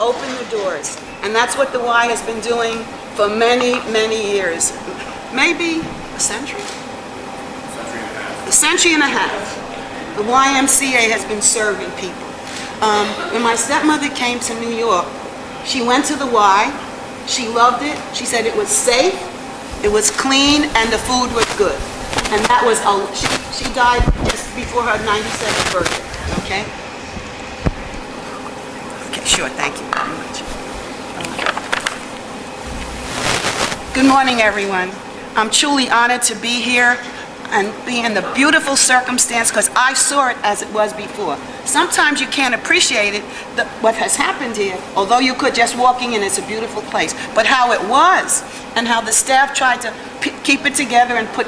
Open the doors. And that's what the Y has been doing for many, many years. Maybe a century? A century and a half. The YMCA has been serving people. When my stepmother came to New York, she went to the Y. She loved it. She said it was safe, it was clean, and the food was good. And that was, she died just before her 97th birthday, okay? Okay, sure, thank you very much. Good morning, everyone. I'm truly honored to be here and be in the beautiful circumstance because I saw it as it was before. Sometimes you can't appreciate it, what has happened here, although you could just walking in, it's a beautiful place. But how it was, and how the staff tried to keep it together and put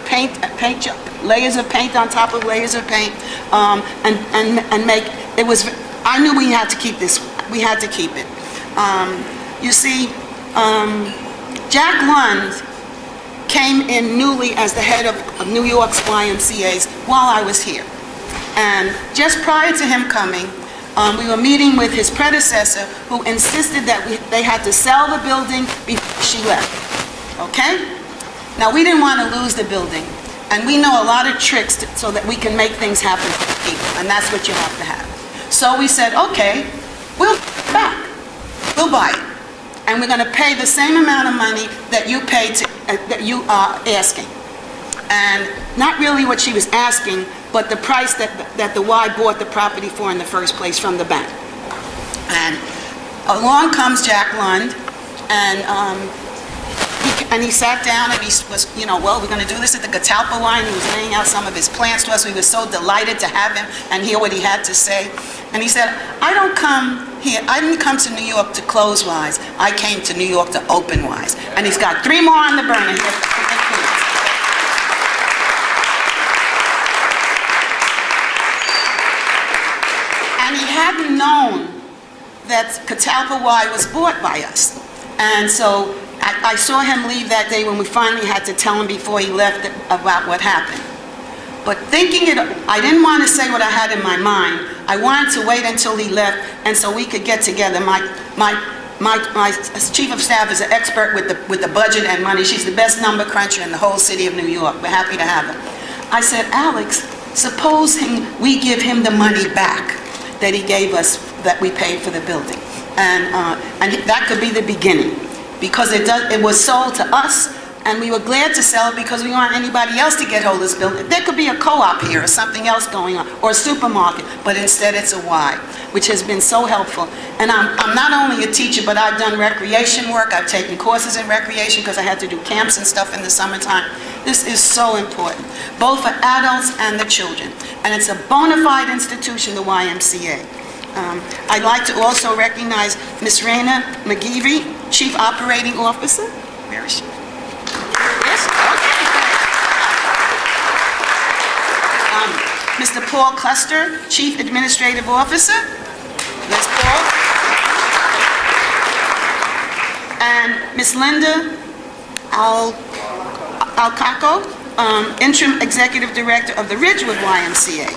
layers of paint on top of layers of paint, and make it was. I knew we had to keep this. We had to keep it. You see, Jack Lund came in newly as the head of New York's YMCA's while I was here. And just prior to him coming, we were meeting with his predecessor who insisted that they had to sell the building before she left. Okay? Now, we didn't want to lose the building. And we know a lot of tricks so that we can make things happen for people. And that's what you have to have. So we said, okay, we'll back. We'll buy it. And we're going to pay the same amount of money that you paid that you are asking. And not really what she was asking, but the price that the Y bought the property for in the first place from the bank. And along comes Jack Lund, and he sat down and he was, well, we're going to do this at the Catalpa Y, and he was laying out some of his plans to us. We were so delighted to have him and hear what he had to say. And he said, I didn't come to New York to close Ys. I came to New York to open Ys. And he's got 3 more on the burner here. And he hadn't known that Catalpa Y was bought by us. And so I saw him leave that day when we finally had to tell him before he left about what happened. But thinking it, I didn't want to say what I had in my mind. I wanted to wait until he left, and so we could get together. My chief of staff is an expert with the budget and money. She's the best number cruncher in the whole city of New York. We're happy to have her. I said, Alex, suppose we give him the money back that he gave us, that we paid for the building, and that could be the beginning, because it was sold to us. And we were glad to sell it because we don't want anybody else to get hold of this building. There could be a co-op here or something else going on, or a supermarket, but instead it's a Y, which has been so helpful. And I'm not only a teacher, but I've done recreation work. I've taken courses in recreation because I had to do camps and stuff in the summertime. This is so important, both for adults and the children. And it's a bona fide institution, the YMCA. I'd like to also recognize Ms. Raina McGeevy, Chief Operating Officer. Where is she? Mr. Paul Custer, Chief Administrative Officer. There's Paul. And Ms. Linda Alcaco, Interim Executive Director of the Ridgewood YMCA.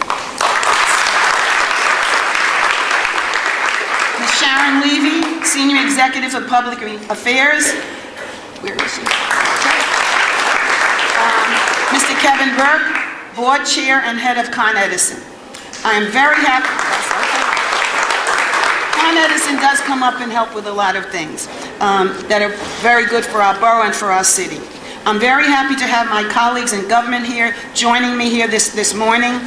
Ms. Sharon Levy, Senior Executive for Public Affairs. Where is she? Mr. Kevin Burke, Board Chair and Head of Con Edison. I am very happy. Con Edison does come up and help with a lot of things that are very good for our borough and for our city. I'm very happy to have my colleagues in government here joining me here this morning.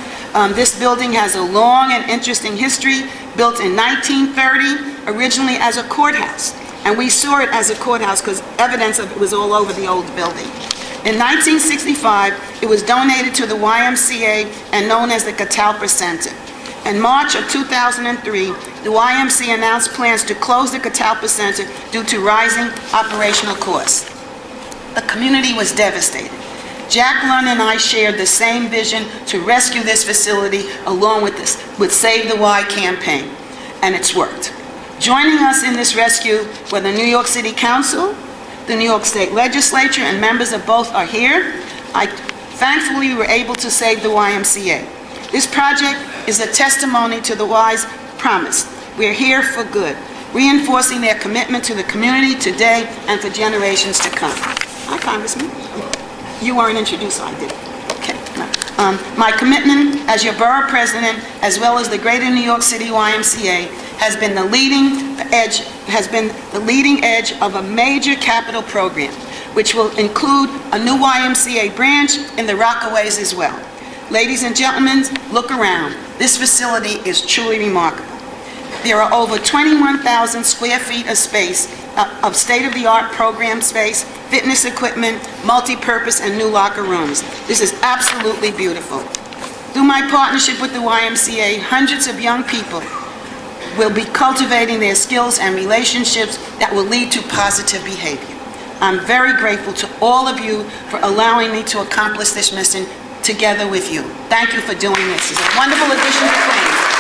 This building has a long and interesting history, built in 1930, originally as a courthouse. And we saw it as a courthouse because evidence of it was all over the old building. In 1965, it was donated to the YMCA and known as the Catalpa Center. In March of 2003, the YMCA announced plans to close the Catalpa Center due to rising operational costs. The community was devastated. Jack Lund and I shared the same vision to rescue this facility along with Save the Y campaign, and it's worked. Joining us in this rescue were the New York City Council, the New York State Legislature, and members of both are here. Thankfully, we were able to save the YMCA. This project is a testimony to the Y's promise. We're here for good. reinforcing their commitment to the community today and for generations to come. Hi, Congressman. You weren't introduced, so I did. Okay. My commitment as your borough president, as well as the Greater New York City YMCA, has been the leading edge of a major capital program, which will include a new YMCA branch in the Rockaways as well. Ladies and gentlemen, look around. This facility is truly remarkable. There are over 21,000 square feet of space, of state-of-the-art program space, fitness equipment, multi-purpose, and new locker rooms. This is absolutely beautiful. Through my partnership with the YMCA, hundreds of young people will be cultivating their skills and relationships that will lead to positive behavior. I'm very grateful to all of you for allowing me to accomplish this mission together with you. Thank you for doing this. It's a wonderful addition to Queens.